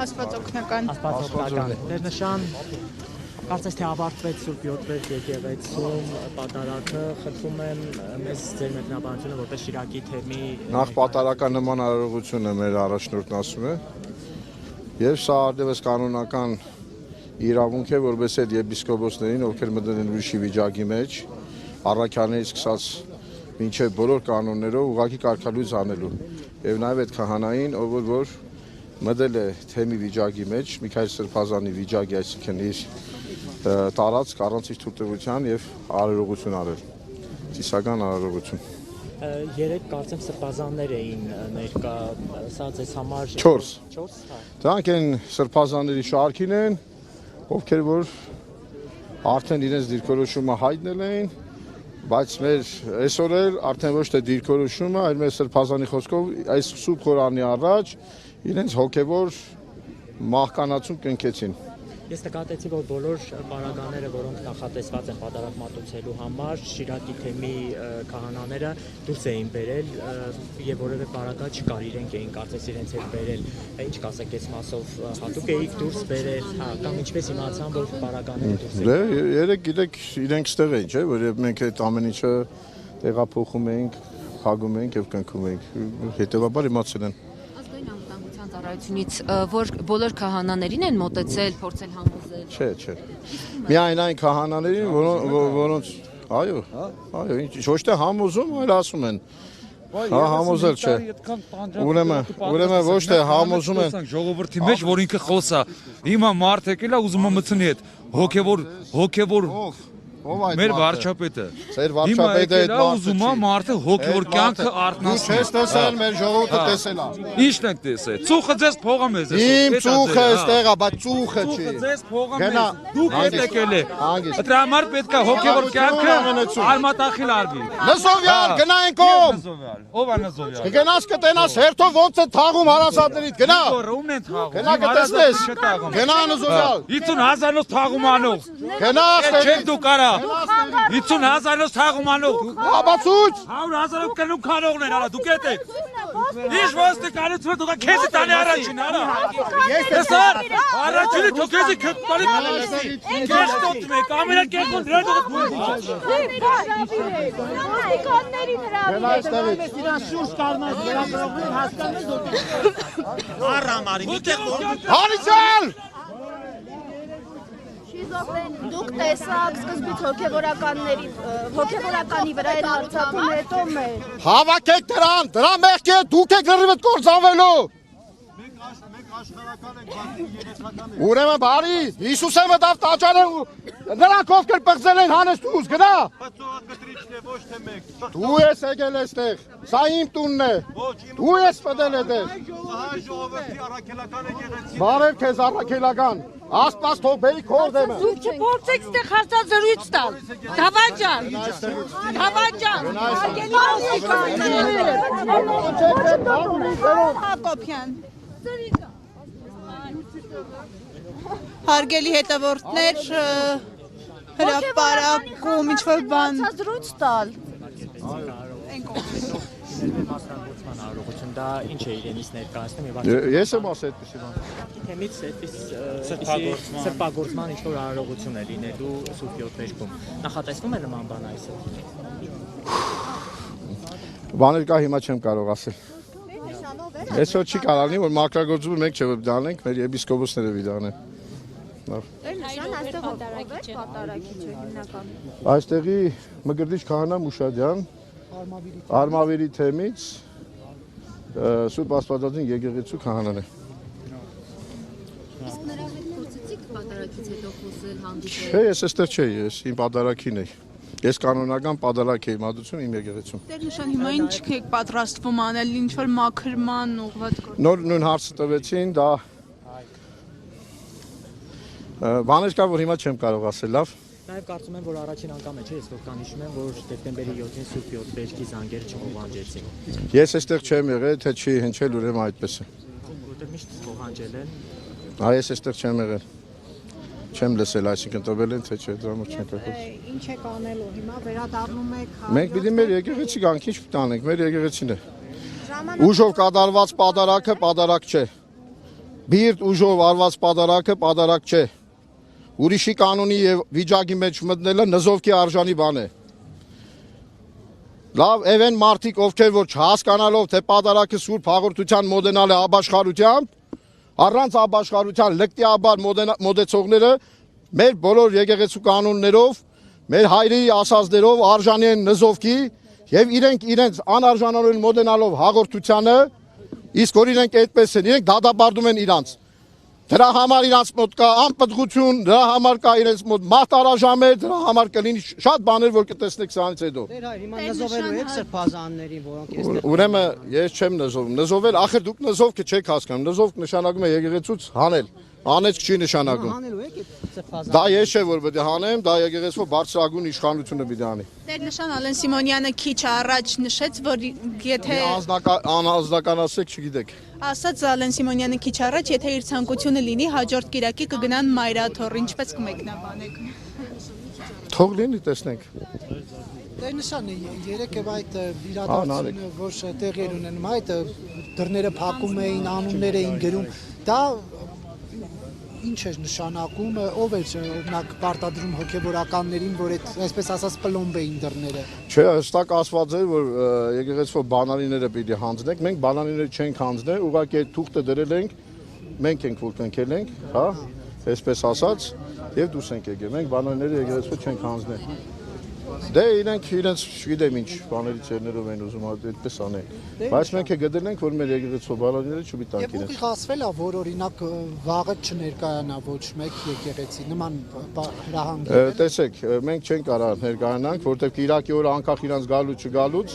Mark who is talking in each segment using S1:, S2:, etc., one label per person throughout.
S1: Աստվածօգնական։
S2: Դեր նշան կարծես թե ավարտվեց Սուրբ Յոթվեր եկեղեցում պատարագը, խնդրում եմ մեզ ձեր մեկնաբանությունը որպես Շիրակի թեմի
S3: Նախ պատարագան նման արարողություն է մեր առաջնորդն ասում է եւ սա արդյունավետ կանոնական իրավունք է որպես այդ եպիսկոպոսներին ովքեր մտել են ուրիշի վիճակի մեջ առաքյալներից սկսած մինչև բոլոր կանոններով ուղղակի կարգալույց անելու եւ նաեւ այդ քահանային ով որ մտել է թեմի վիճակի մեջ Միքայել Սրբազանի վիճակի այսինքն իր տարածք առանց իր թույլտվության եւ արարողություն արել ծիսական արարողություն
S2: 3 կարծեմ սրբազաններ էին ներկա սա ձեզ համար
S3: 4 դրանք են սրբազանների շարքին են ովքեր որ արդեն իրենց դիրքորոշումը հայտնել էին բայց մեր այսօր էլ արդեն ոչ թե դիրքորոշումը այլ մեր սրբազանի խոսքով այս սուրբ Խորանի առաջ իրենց հոգևոր մահկանացում կնքեցին
S2: Ես նկատեցի, որ բոլոր պարագաները, որոնք նախատեսված են պատարագ մատուցելու համար, Շիրակի թեմի քահանաները դուրս էին բերել եւ որևէ պարագա չկար, իրենք էին կարծես իրենց հետ բերել։ Ինչ կասեք այս մասով հատուկ էիք դուրս բերել, կամ ինչպես իմացան, որ պարագաները դուրս են։
S3: Դե, երեք գիտեք, իրենք ստեղ էին, չէ՞, որ մենք այդ ամեն ինչը տեղափոխում էինք, փակում էինք եւ կնքում էինք։ Հետեւաբար իմացել են
S4: Ծառայությունից որ բոլոր քահանաներին են մոտեցել, փորձել համոզել։
S3: Չէ։ Միայն այն քահանաներին, որոնց այո, ոչ թե համոզում, այլ ասում են։ Հա, համոզել չէ։ Ուրեմն ոչ թե համոզում են
S5: ժողովրդի մեջ, որ ինքը խոսա։ Հիմա մարդ եկել է ուզում է մտցնի այդ հոգևոր Մեր վարչապետը։
S3: Ձեր վարչապետը այդ
S5: ուզում է մարդը հոգևոր կյանքը արտնասի։
S3: Դու չես տեսել, մեր ժողովուրդը տեսել է։
S5: Ի՞նչն եք տեսել։ Ծուխը ձեզ փողա մեզ է։
S3: Իմ ծուխը այստեղ է, բայց ծուխը չի։
S5: Ծուխը ձեզ փողա մեզ։ Դուք եք եկել եք։ Դրա համար պետք է հոգևոր կյանքը արմատախիլ արվի։
S3: Նզովյալ, գնայինք ում։
S5: Ով է Նզովյալ։
S3: Կգնաս կտենաս հերթով ոնց է թաղում հարասատներից, գնա։
S5: Ումն են թաղում։
S3: Գնա կտեսնես։ Գնա Նզովյալ։
S5: 50,000-ով թաղում անող։
S3: Գնա
S5: Չեք դու կարա։ 50,000-ով թաղում անող։
S3: Աբացուց։
S5: 100,000-ով կնում քանողներ արա, դուք եք։ Ինչ ոստիկանությունը դուք քեզ տանի առաջին արա։ Ես առաջինը դու քեզ քտալի կանալի։ Քեզ տոտ մեկ ամենա կերպոն դրա
S1: Հրավիրել։ Իրան շուրջ կառնած վերաբերողներ հասկանես ո՞ւր։
S2: Առամարի միտեղ
S3: Հարիցել։
S6: Դուք տեսաք սկզբից հոգևորականի վրա են արցախում հետո մեր
S3: Հավաքեք դրա մեղքի դուք եք լրիվ կործանվելու Ուրեմն բարի Հիսուսը մտավ տաճարը նրանք ովքեր պղծել են հանես դուս գնա Դու ես եկել այստեղ սա իմ տունն է Դու ես մտել այդտեղ Բարև քեզ առաքելական Աստված թող բերի քոր դեմը
S7: Դուք չփորձեք ստեղ հարցազրույց տալ Թավաջան
S1: Հակոբյան Հարգելի հետևորդներ հրապարակում ինչ-որ բան
S6: հարցազրույց տալ
S2: մասնագործման արարողություն դա ինչ է իրենից ներկայացնում եւ
S3: Ես եմ ասել այդպեսի բան
S2: թեմից այդպես սրբագործման ինչ-որ արարողություն է լինելու Սուրբ Յոթվերքում նախատեսվում է նման բան այսօր
S3: Բաներ կա հիմա չեմ կարող ասել Այսօր չի կարող լինի որ մակրագործումը մենք չէ որ դանենք մեր եպիսկոպոսները վիդանեն
S6: Նշան այստեղ պատարագիչ է հիմնական
S3: Այստեղի Մկրտիչ քահանա Մուշադյան Արմավիրի թեմից Սուրբ Աստվածածին եկեղեցու քահանան է
S4: Իսկ նրա հետ փորձեցիք պատարագից հետո խոսել հանդիպել
S3: Չէ, ես այստեղ չէի, ես իմ պատարագին էի Ես կանոնական պատարագ էի մատուցում իմ եկեղեցում
S1: Տեր նշան հիմա ինչ եք պատրաստվում անել ինչ-որ մաքրման ուղղված գործ
S3: Նոր նույն հարցը տվեցին, դա բաներ կա, որ հիմա չեմ կարող ասել, լավ
S2: Նաև կարծում եմ, որ առաջին անգամ է, չէ, ես որ կանիշում եմ, որ դեկտեմբերի 7-ին Սուրբ Յոթվերքի զանգերը չհովանջեցին։
S3: Ես այստեղ չեմ եղել, թե չի հնչել, ուրեմն այդպես է։
S2: Որտեղ միշտ հովանջել են։
S3: Ես այստեղ չեմ եղել։ Չեմ լսել, այսինքն տվել են, թե չէ, դրա մեջ չենք եղել։
S7: Ինչ եք անելու հիմա վերադառնում եք
S3: Մենք պիտի մեր եկեղեցի գանք, ինչ պիտի անենք, մեր եկեղեցին է։ Ուժով կատարված պատարագը պատարագ չէ։ բիրտ ուժով արված պատարակը պատարակ չէ։ Ուրիշի կանոնի եւ վիճակի մեջ մտնելը նզովքի արժանի բան է։ Լավ, evեն մարդիկ ովքեր որ չհասկանալով թե պատարակը սուրբ հաղորդության մոդենալ է աբաշխարությամբ, առանց աբաշխարության լկտիաբար մոդեցողները մեր բոլոր եկեղեցու կանոններով, մեր հայրերի ասածներով արժանի են նզովքի եւ իրենց անարժանորեն մոդենալով հաղորդությանը, իսկ որ իրենք այդպես են, իրենք դատապարտում են իրանց։ Դրա համար իրանց մոտ կա անպտղություն, դրա համար կա իրենց մոտ մարտարաժամեր, դրա համար կլինի շատ բաներ, որ կտեսնեք սրանից հետո։
S8: Դեր հայր, հիմա նզովելու եք սրբազաններին, որոնք այստեղ։
S3: Ուրեմն ես չեմ նզովում։ Նզովել, ախր դուք նզովքը չեք հասկանում։ Նզովք նշանակում է եկեղեցուց հանել։ Անեցք չի նշանակում։
S8: Հանելու եք այդ սրբազան։
S3: Դա ես չէ որ պետք է հանեմ, դա եկեղեցու բարձրագույն իշխանությունը պիտի անի։
S9: Տեր-նշան Ալեն Սիմոնյանը քիչ առաջ նշեց, որ եթե
S3: անազնականացեք, չգիտեք։
S9: ասաց Ալեն Սիմոնյանը քիչ առաջ, եթե իր ցանկությունը լինի, հաջորդ կիրակի կգնան Մայրաթոռ, ինչպես կմեկնաբանեք։
S3: Թող լինի, տեսնենք։
S10: Տեր-նշանը երեքև այդ իրադարձությունը, որ տեղի էր ունենում, այդ դռները փակում էին, անուններ էին գրում, դա ինչ էր նշանակում, ով էր օրինակ պարտադրում հոգևորականներին, որ այսպես ասած պլոմբ էին դռները։
S3: Չէ, հստակ ասված էր, որ եկեղեցու բանալիները պիտի հանձնենք, մենք բանալիները չենք հանձնել, ուղղակի այդ թուղթը դրել ենք, մենք ենք որ կնքել ենք, հա, այսպես ասած, եւ դուրս ենք եկել։ Մենք բանալիները եկեղեցու չենք հանձնել։ Դե իրենք չգիտեմ ինչ բաներից երներով են ուզում այդպես անեն։ Բայց մենք գտել ենք, որ մեր եկեղեցու բանալիները չպիտի տանք իրենց։
S10: Եվ խասվել է, որ օրինակ վաղը չներկայանա ոչ մեկ եկեղեցի, նման հրահանգ։
S3: Տեսեք, մենք չենք կարող ներկայանանք, որտեղ Կիրակի օրը անկախ իրանց գալու չգալուց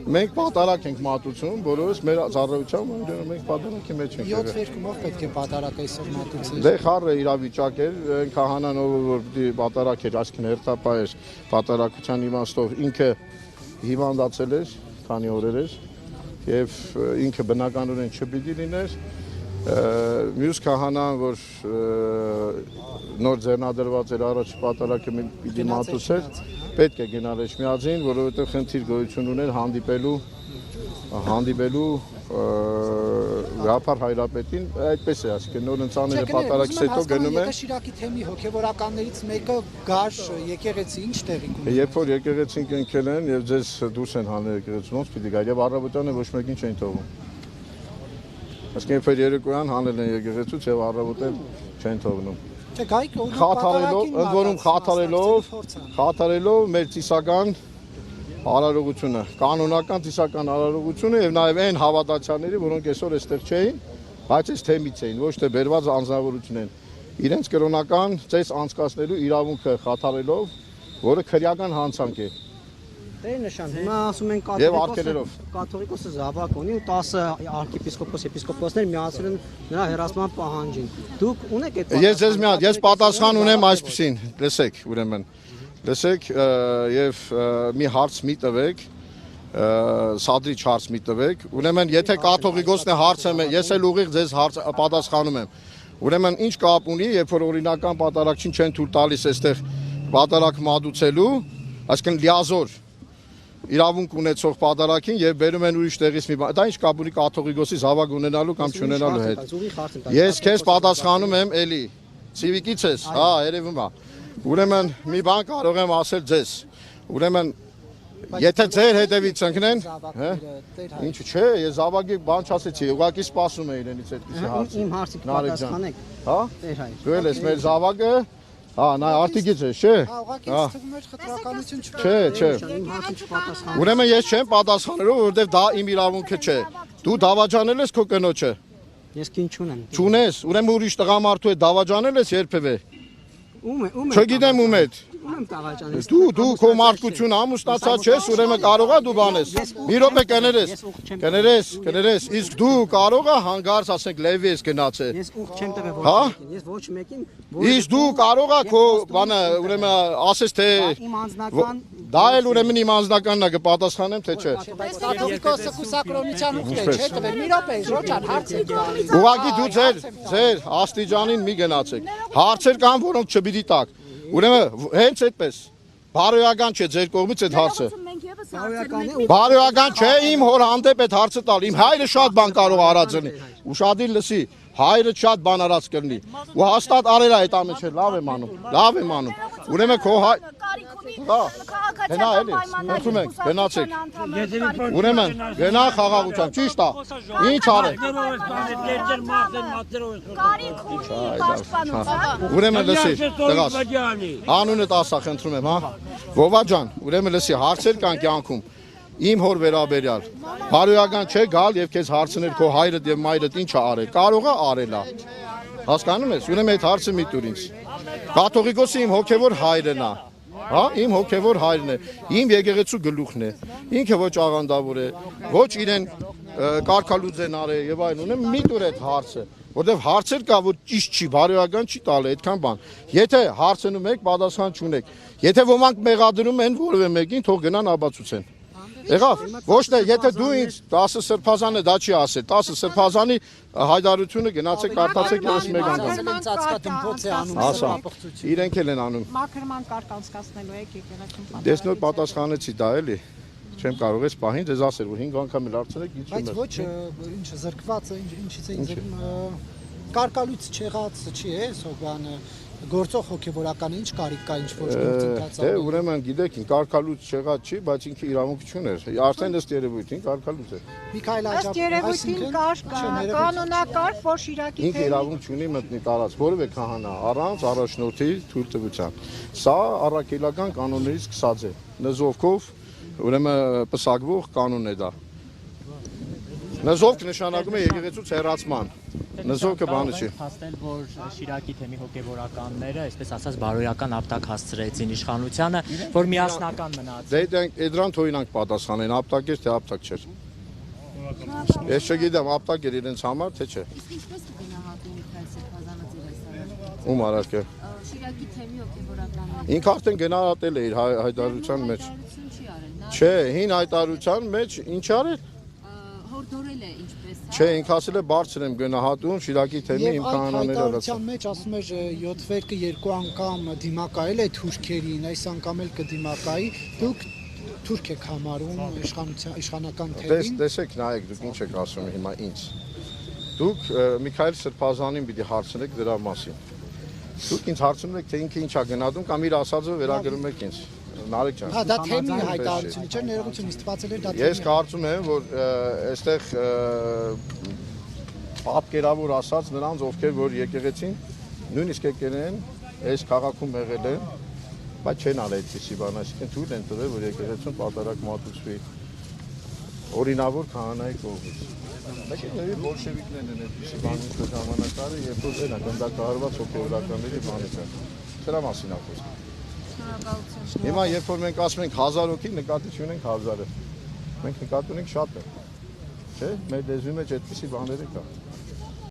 S3: մենք պատարակ ենք մատուցում, բոլորս մեր ծառայությամբ մենք պատարակի մեջ ենք եղել։
S10: 7 վերքումով պետք է պատարակ այսօր մատուցել։
S3: Դե խառը իրավիճակ էր, քահանան ով որ պատարակ էր, այսինքն հերթապահ էր, պատարակության իմաստով ինքը հիվանդացել էր, քանի օրեր էր, եւ ինքը բնականորեն չպիտի լիներ։ Մյուս քահանան, որ նոր ձեռնադրված էր առաջ պատարակը պիտի մատուցեր, պետք է գնալ Էջմիածին, որովհետև խնդիր գոյություն ուներ հանդիպելու Գափար Հայրապետին, այդպես է, այսինքն նոր ընծաները պատարակից հետո գնում են։
S10: Եթե Շիրակի թեմի հոգևորականներից մեկը գար եկեղեցի, ինչ տեղի կունենա։
S3: Երբ որ եկեղեցին կնքել են եւ ձեզ դուրս են հանել եկեղեցուց, պիտի գա եւ առավոտանը ոչ մեկին չեն թողում։ Այսինքն երբ որ երեկոյան հանել են եկեղեցուց եւ առավոտը չեն թողնում։ Խաթարելով մեր ծիսական արարողությունը, կանոնական ծիսական արարողությունը եւ նաեւ այն հավատացյալների, որոնք այսօր այստեղ չէին, բայց այս թեմից էին, ոչ թե բերված անձնավորություն են։ Իրենց կրոնական ծես անցկացնելու իրավունքը խաթարելով, որը քրեական հանցանք է։
S8: Տեր-նշան, հիմա ասում են կաթողիկոսը զավակ ունի ու 10 արքեպիսկոպոս, էպիսկոպոսներ միացել են նրա հեռացման պահանջին։ Դուք ունեք այդ
S3: Ես ձեզ մի հատ, ես պատասխան ունեմ այսպեսին, լսեք, ուրեմն։ Լսեք եւ մի հարց մի տվեք, սադրիչ հարց մի տվեք։ Ուրեմն, եթե կաթողիկոսն է հարցը, ես էլ ուղիղ ձեզ պատասխանում եմ։ Ուրեմն, ինչ կապ ունի, երբ որ օրինական պատարակչին չեն թույլ տալիս այստեղ պատարակ մատուցելու, այսինքն լիազոր իրավունք ունեցող պատարակին եւ բերում են ուրիշ տեղից մի բան։ Դա ինչ կապ ունի կաթողիկոսի զավակ ունենալու կամ չունենալու հետ։ Ես քեզ պատասխանում եմ էլի։ Ցիվիկից ես, հա, երևում է։ Ուրեմն մի բան կարող եմ ասել ձեզ։ Ուրեմն եթե ձեր հետևից ընկնեն, հա։ Ինչ չէ, ես զավակի բան չասեցի, ուղղակի սպասում եմ իրենից այդպեսի հարց։
S8: Իմ հարցի պատասխանեք։
S3: Հա։
S8: Տեր հայր։
S3: Դու ես մեր զավակը Հա, նա արտիկից է, չէ։
S10: Հա, ուղղակի ինձ թվում էր խտրականություն չկա։
S3: Չէ։
S8: Իմ հարցի չպատասխանեք։
S3: Ուրեմն ես չեմ պատասխանելու, որովհետև դա իմ իրավունքը չէ։ Դու դավաճանել ես քո կնոջը։
S8: Ես քին չունեմ։
S3: Չունես, ուրեմն ուրիշ տղամարդու հետ դավաճանել ես երբևէ։
S8: Ում է։
S3: Չգիտեմ ում հետ։
S8: Ում եմ տաղաճանել։
S3: Դու քո մարդկությունը ամուսնացած ես, ուրեմն կարող է դու բանես։ Մի րոպե կներես, իսկ դու կարող ես հանգարց ասենք լեվի ես գնացել։
S8: Ես ուղ չեմ տվել ոչ մեկին, ես ոչ մեկին։
S3: Իսկ դու կարող ես քո բանը, ուրեմն ասես թե
S8: իմ անձնական
S3: դա էլ ուրեմն իմ անձնականն է կպատասխանեմ թե չէ։
S10: Կաթողիկոսը կուսակրոնության ուղղ է, չէ՞ տվել։ Մի րոպե, Ժորջան, հարցի կա։
S3: Ուղղակի դու ձեր աստիճանին մի գնացեք։ Հարցեր կան, որոնք չպիտի տակ։ Ուրեմն հենց այդպես։ Բարոյական չէ ձեր կողմից այդ հարցը։ Բարոյական չէ իմ հոր հանդեպ այդ հարցը տալ։ Իմ հայրը շատ բան կարող արածնի։ Ուշադիր լսի։ հայրը շատ բան արած կլինի։ Ու հաստատ արել է այդ ամենը, լավ եմ անում։ Ուրեմն քո հայ Գնա էլի, խնդրում ենք, գնացեք։ Ուրեմն, գնա խաղաղության, ճիշտ է։ Ինչ արեք։ Ուրեմն լսի, տղաս։ Անունդ ասա, խնդրում եմ, հա։ Վովա ջան, ուրեմն լսի, հարցեր կան կյանքում։ Իմ հոր վերաբերյալ բարոյական չէ գալ եւ քեզ հարցնել քո հայրդ եւ մայրդ ինչ է արել։ Կարող է արել է։ Հասկանում ես։ Ուրեմն այդ հարցը մի տուր ինձ։ Կաթողիկոսը իմ հոգեվոր հայրն է։ Հա, իմ հոգեվոր հայրն է։ Իմ եկեղեցու գլուխն է։ Ինքը ոչ աղանդավոր է, ոչ իրեն կարգալուծեն արել եւ այլն։ Ուրեմն մի տուր այդ հարցը, որտեվ հարցեր կա, որ ճիշտ չի, բարոյական չի տալը այդքան բան։ Եթե հարցնում եք, պատասխան չունեք։ Եթե ոմանք մեղադրում են որևէ մեկին, թող գնան ապացուցեն։ Եղավ, ոչ թե եթե դու ինձ 10 սրբազանը դա չի ասել, 10 սրբազանի հայտարարությունը գնացեք կարդացեք ևս մեկ անգամ։ Ասա, իրենք էլ են անում։
S7: Մաքրման կարգ անցկացնելու եք եկեղեցում։
S3: Դες նոր պատասխանեցի դա էլի։ Չեմ կարող ես պահին դες ասել, որ 5 անգամ էլ արցնեք, ինչ
S10: Բայց ոչ, ինչ զրկված է, ինչից է կարկալույց չեղած չի է, սոբանը գործող հոգեվորական ինչ կարիք կա ինչ ոչ գործընթաց։
S3: Դե ուրեմն գիտեք, կարկալույց չեղած չի, բայց ինքը իրավունք չուներ։ Արդեն ըստ երևույթին կարկալույց է։
S10: Միքայել Աջապ,
S7: ըստ երևույթին կանոնակարգ, որ Շիրակի
S3: ինքը իրավունք չունի մտնի տարած որևէ քահանա առանց առաջնորդի թույլտվության։ Սա առաքելական կանոններից սկսած է։ Նզովքով ուրեմն պսակվող կանոն է դա։ Նզովք նշանակում է եկեղեցուց հեռացման։ Նզովքը բանը չի։
S2: Հաստել, որ Շիրակի թեմի հոգևորականները, այսպես ասած, բարոյական ապտակ հասցրեցին իշխանությանը, որ միասնական մնաց։
S3: Դե դրան թողինանք պատասխանեն, ապտակ էր թե ապտակ չէր։ Ես չգիտեմ, ապտակ էր իրենց համար, թե չէ։
S4: Իսկ ինչպես կգնահատում Միքայել Սրբազանը ձեր այս արարքը։
S3: Ում արարքը։
S4: Շիրակի թեմի հոգևորականները։
S3: Ինքը արդեն գնահատել է իր հայտարարության մեջ։
S4: Չի արել։
S3: Չէ, հին հայտարարության մեջ ինչ արել։
S4: Հորդորել է ինչպես։
S3: Չէ, ինքը ասել է բարձր եմ գնահատում Շիրակի թեմի իմ կանոնները
S10: հայտարարության մեջ ասում էր 7 վերքը 2 անգամ դիմակայել է թուրքերին, այս անգամ էլ կդիմակայի։ Դուք թուրք եք համարում իշխանական թեմին։
S3: Տեսեք, նայեք, դուք ինչ եք ասում հիմա ինձ։ Դուք Միքայել Սրբազանին պիտի հարցնեք դրա մասին։ Դուք ինձ հարցնում եք, թե ինքը ինչ է գնահատում կամ իր ասածը վերագրում եք ինձ։ Նարեկ ջան։
S10: Հա, դա թեմի հայտարարություն չէ, ներողություն, ստացել էր դա թեմի։
S3: Ես կարծում եմ, որ այստեղ պատկերավոր ասած նրանց, ովքեր որ եկեղեցին, նույնիսկ եկել են, այս քաղաքում եղել են, բայց չեն արել այդպիսի բան, այսինքն թույլ են տվել, որ եկեղեցուն պատարակ մատուցվի օրինավոր քահանայի կողմից։ Մեկ բոլշևիկներն են այդպիսի բանի ժամանակները, երբ որ այն գնդակահարված հոգեվորականների բանը կա։ Դրա մասին է խոսքը։ Հիմա երբ որ մենք ասում ենք 1000 հոգի, նկատի չունենք 1000-ը։ Մենք նկատի ունենք շատ է։ Չէ՞, մեր լեզվի մեջ այդպիսի բաներ կա։